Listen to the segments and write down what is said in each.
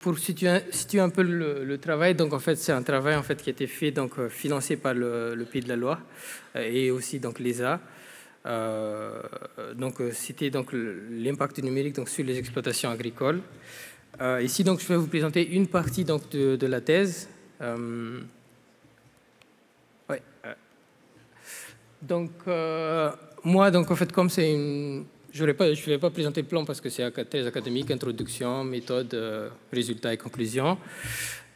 pour situer un peu le travail, donc en fait c'est un travail en fait qui a été fait donc financé par le Pays de la Loire et aussi donc l'ESA. Donc c'était donc l'impact du numérique donc sur les exploitations agricoles. Ici donc je vais vous présenter une partie donc de la thèse. Ouais. Donc moi donc en fait comme c'est une je ne vais pas présenter le plan parce que c'est très académique, introduction, méthode, résultats et conclusions.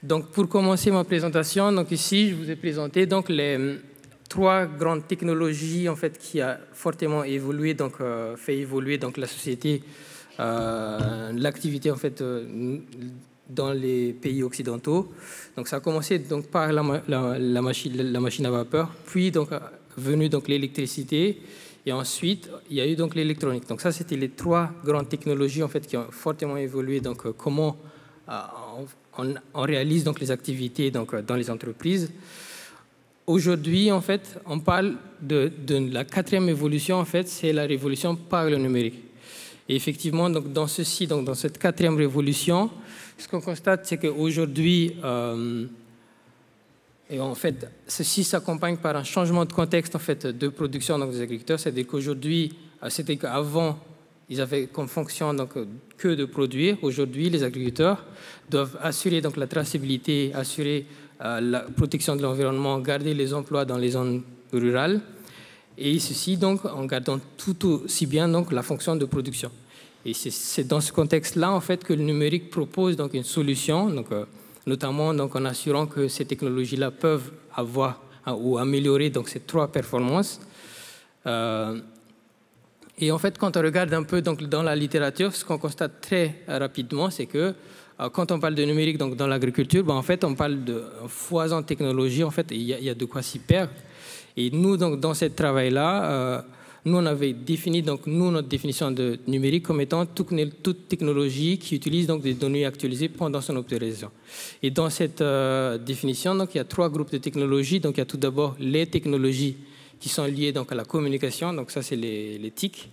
Donc, pour commencer ma présentation, donc ici, je vous ai présenté donc, les trois grandes technologies en fait, qui a fortement évolué, donc, fait évoluer donc, la société, l'activité en fait, dans les pays occidentaux. Donc, ça a commencé donc, par la machine à vapeur, puis donc, venue donc, l'électricité. Et ensuite, il y a eu donc l'électronique. Donc ça, c'était les trois grandes technologies en fait qui ont fortement évolué. Donc comment on réalise donc les activités donc dans les entreprises. Aujourd'hui, en fait, on parle de la quatrième évolution. En fait, c'est la révolution par le numérique. Et effectivement, donc dans cette quatrième révolution, ce qu'on constate, c'est qu'aujourd'hui et en fait, ceci s'accompagne par un changement de contexte en fait, de production donc, des agriculteurs. C'est-à-dire qu'aujourd'hui, c'était qu'avant, ils avaient comme fonction donc, que de produire. Aujourd'hui, les agriculteurs doivent assurer donc, la traçabilité, assurer la protection de l'environnement, garder les emplois dans les zones rurales. Et ceci donc, en gardant tout aussi bien donc, la fonction de production. Et c'est dans ce contexte-là en fait, que le numérique propose donc, une solution. Donc, notamment donc, en assurant que ces technologies-là peuvent avoir ou améliorer donc, ces trois performances. Et en fait, quand on regarde un peu donc, dans la littérature, ce qu'on constate très rapidement, c'est que quand on parle de numérique donc, dans l'agriculture, ben, en fait, on parle de foison de technologie, en fait, il y a de quoi s'y perdre. Et nous, donc, dans ce travail-là, nous, on avait défini donc, notre définition de numérique comme étant toute technologie qui utilise donc, des données actualisées pendant son optimisation. Et dans cette définition, donc, il y a trois groupes de technologies. Donc, il y a tout d'abord les technologies qui sont liées donc, à la communication. Donc, ça, c'est les TIC.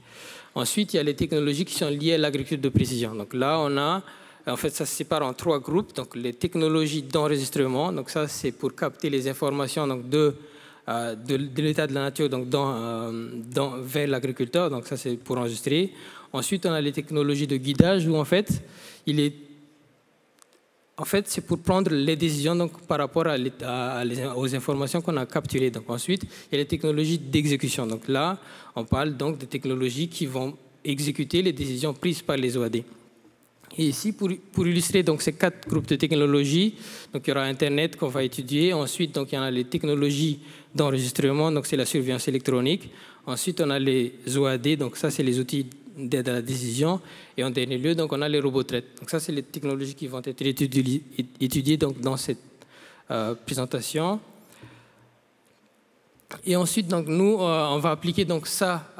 Ensuite, il y a les technologies qui sont liées à l'agriculture de précision. Donc, là, on a... En fait, ça se sépare en trois groupes. Donc, les technologies d'enregistrement. Donc, ça, c'est pour capter les informations donc, de l'état de la nature donc vers l'agriculteur, donc ça c'est pour enregistrer. Ensuite, on a les technologies de guidage où en fait, c'est pour prendre les décisions donc, par rapport aux informations qu'on a capturées. Donc, ensuite, il y a les technologies d'exécution. Donc là, on parle donc des technologies qui vont exécuter les décisions prises par les OAD. Et ici, pour illustrer donc, ces quatre groupes de technologies, donc, il y aura Internet qu'on va étudier. Ensuite, donc, il y en a les technologies d'enregistrement, donc c'est la surveillance électronique. Ensuite, on a les OAD, donc ça, c'est les outils d'aide à la décision. Et en dernier lieu, donc, on a les robots traites. Donc ça, c'est les technologies qui vont être étudiées donc, dans cette présentation. Et ensuite, donc, nous, on va appliquer donc, ça,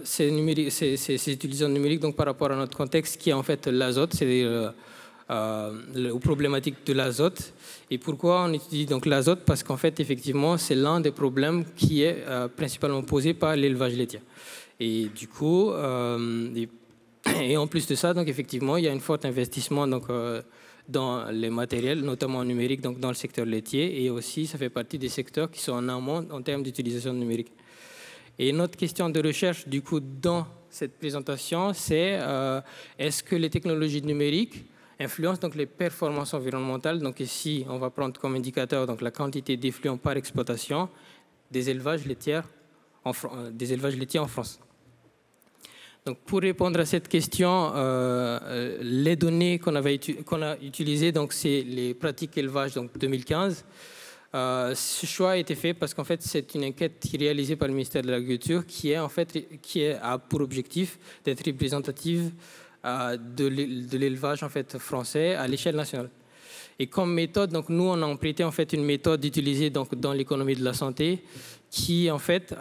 ces utilisations numériques donc, par rapport à notre contexte qui est en fait l'azote, c'est aux problématiques de l'azote. Et pourquoi on étudie donc l'azote? Parce qu'en fait, effectivement, c'est l'un des problèmes qui est principalement posé par l'élevage laitier. Et du coup, et en plus de ça, donc, effectivement, il y a un fort investissement donc, dans les matériels, notamment numériques, donc dans le secteur laitier, et aussi ça fait partie des secteurs qui sont en amont en termes d'utilisation numérique. Et notre question de recherche, du coup, dans cette présentation, c'est est-ce que les technologies numériques influencent donc les performances environnementales? Donc ici, on va prendre comme indicateur donc la quantité d'effluents par exploitation des élevages laitiers en France. Donc, pour répondre à cette question, les données qu'on a utilisées, donc c'est les pratiques élevage donc 2015. Ce choix a été fait parce qu'en fait c'est une enquête réalisée par le ministère de l'Agriculture qui a pour objectif d'être représentative de l'élevage en fait français à l'échelle nationale. Et comme méthode, donc nous on a emprunté en fait une méthode utilisée donc dans l'économie de la santé qui en fait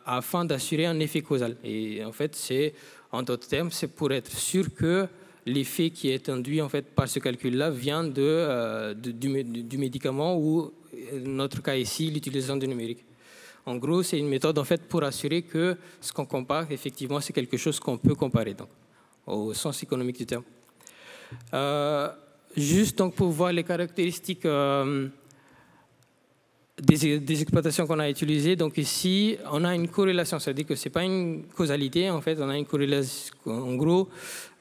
afin d'assurer un effet causal. Et en fait c'est en d'autres termes c'est pour être sûr que l'effet qui est induit en fait par ce calcul-là vient du médicament ou dans notre cas ici l'utilisation du numérique. En gros, c'est une méthode en fait pour assurer que ce qu'on compare effectivement c'est quelque chose qu'on peut comparer donc au sens économique du terme. juste donc pour voir les caractéristiques des exploitations qu'on a utilisées. Donc ici, on a une corrélation, c'est-à-dire que ce n'est pas une causalité, en fait, on a une corrélation. En gros,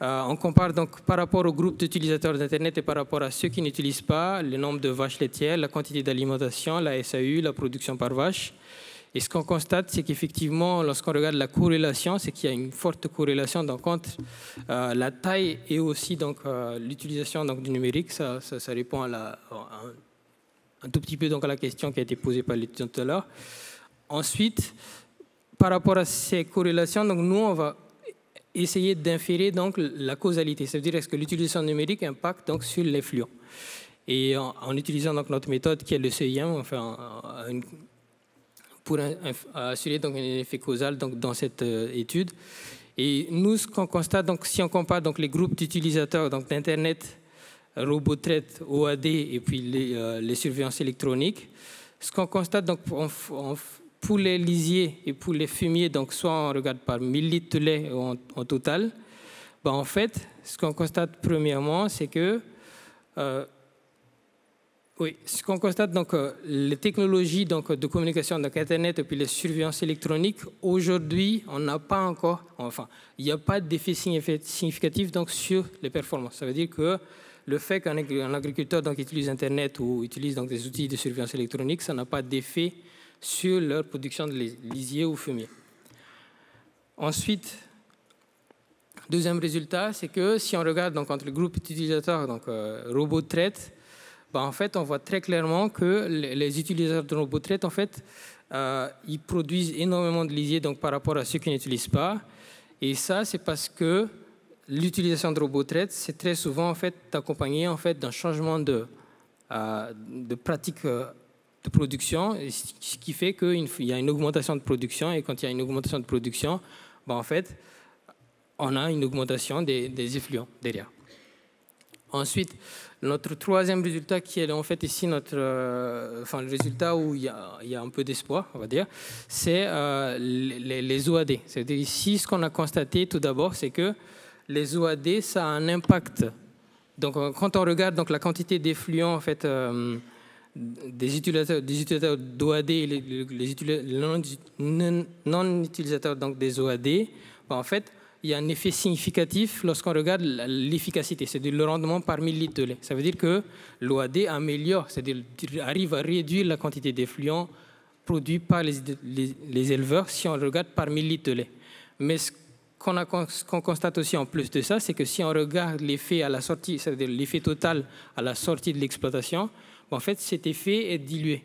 on compare donc par rapport au groupe d'utilisateurs d'Internet et par rapport à ceux qui n'utilisent pas, le nombre de vaches laitières, la quantité d'alimentation, la SAU, la production par vache. Et ce qu'on constate, c'est qu'effectivement, lorsqu'on regarde la corrélation, c'est qu'il y a une forte corrélation donc, entre la taille et aussi l'utilisation du numérique. Ça répond à un tout petit peu donc, à la question qui a été posée par l'étudiant tout à l'heure. Ensuite, par rapport à ces corrélations, donc, nous, on va essayer d'inférer donc, la causalité. C'est-à-dire, est-ce que l'utilisation numérique impacte donc, sur les fluents. Et en utilisant donc, notre méthode qui est le CIM, enfin, pour assurer donc, un effet causal donc, dans cette étude. Et nous, ce qu'on constate, donc, si on compare donc, les groupes d'utilisateurs d'Internet, RoboTrade, OAD et puis les surveillances électroniques, ce qu'on constate donc, pour les lisiers et pour les fumiers, donc, soit on regarde par 1000 litres de lait en total, ben, en fait, ce qu'on constate premièrement, c'est que oui, ce qu'on constate, donc, les technologies donc, de communication, donc Internet et puis les surveillances électroniques, aujourd'hui, on n'a pas encore, enfin, il n'y a pas d'effet significatif donc, sur les performances. Ça veut dire que le fait qu'un agriculteur donc, utilise Internet ou utilise donc, des outils de surveillance électronique, ça n'a pas d'effet sur leur production de lisier ou fumier. Ensuite, deuxième résultat, c'est que si on regarde donc, entre le groupe utilisateur, donc RoboTrade, ben, en fait, on voit très clairement que les utilisateurs de RoboTrade, en fait, ils produisent énormément de lisier donc, par rapport à ceux qui n'utilisent pas. Et ça, c'est parce que l'utilisation de RoboTrade, c'est très souvent en fait, accompagné en fait, d'un changement de pratique de production, ce qui fait qu'il y a une augmentation de production. Et quand il y a une augmentation de production, ben, en fait, on a une augmentation des effluents derrière. Ensuite, notre troisième résultat, qui est en fait ici le résultat où il y a un peu d'espoir, on va dire, c'est les OAD. C'est-à-dire ici, ce qu'on a constaté tout d'abord, c'est que les OAD, ça a un impact. Donc, quand on regarde donc, la quantité d'effluents en fait, des utilisateurs d'OAD et les non-utilisateurs donc, des OAD, ben, en fait, il y a un effet significatif lorsqu'on regarde l'efficacité, c'est-à-dire le rendement par 1000 litres de lait. Ça veut dire que l'OAD améliore, c'est-à-dire arrive à réduire la quantité d'effluents produits par les éleveurs si on le regarde par 1000 litres de lait. Mais ce qu'on constate aussi en plus de ça, c'est que si on regarde l'effet à la sortie, c'est-à-dire l'effet total à la sortie de l'exploitation, en fait, cet effet est dilué.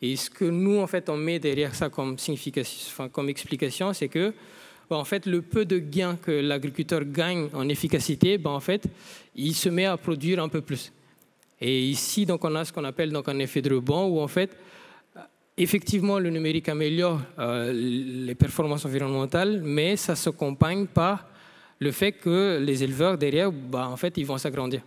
Et ce que nous, en fait, on met derrière ça comme explication, c'est que en fait, le peu de gains que l'agriculteur gagne en efficacité, en fait, il se met à produire un peu plus. Et ici, donc, on a ce qu'on appelle donc, un effet de rebond où, en fait, effectivement, le numérique améliore les performances environnementales, mais ça s'accompagne par le fait que les éleveurs, derrière, en fait, ils vont s'agrandir.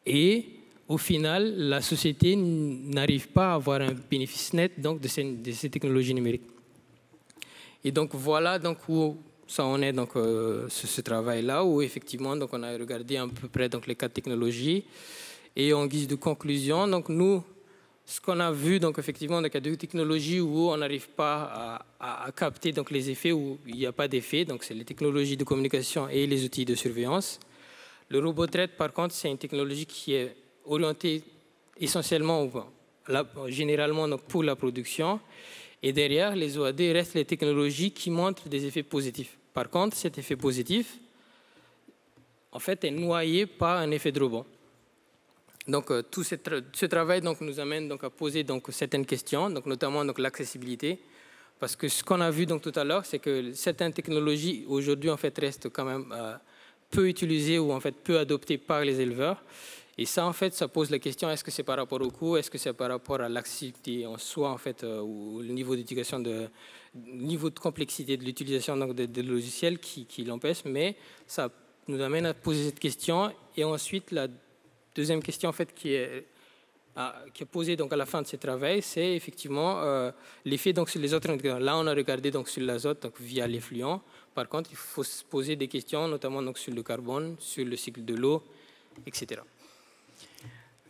Et au final, la société n'arrive pas à avoir un bénéfice net donc, de ces technologies numériques. Et donc voilà donc, où ça en est donc, ce travail-là, où effectivement donc, on a regardé à peu près donc, les 4 technologies. Et en guise de conclusion, donc, nous, ce qu'on a vu, donc, effectivement, donc, il y a 2 technologies où on n'arrive pas à capter donc, les effets, où il n'y a pas d'effet. Donc c'est les technologies de communication et les outils de surveillance. Le RoboTrade, par contre, c'est une technologie qui est orientée essentiellement, généralement donc, pour la production. Et derrière, les OAD restent les technologies qui montrent des effets positifs. Par contre, cet effet positif, en fait, est noyé par un effet de rebond. Donc, tout ce travail donc, nous amène donc, à poser donc, certaines questions, donc, notamment donc, l'accessibilité. Parce que ce qu'on a vu donc, tout à l'heure, c'est que certaines technologies, aujourd'hui, en fait, restent quand même peu utilisées ou en fait, peu adoptées par les éleveurs. Et ça, en fait, ça pose la question, est-ce que c'est par rapport au coût, est-ce que c'est par rapport à l'accessibilité en soi, en fait, ou le niveau d'éducation, niveau de complexité de l'utilisation des logiciels qui l'empêche. Mais ça nous amène à poser cette question. Et ensuite, la deuxième question, en fait, qui est posée donc, à la fin de ce travail, c'est effectivement l'effet donc, sur les autres ingrédients. Là, on a regardé donc, sur l'azote donc, via l'effluent. Par contre, il faut se poser des questions, notamment donc, sur le carbone, sur le cycle de l'eau, etc.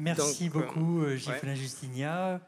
Merci beaucoup, Ghislain Justinia.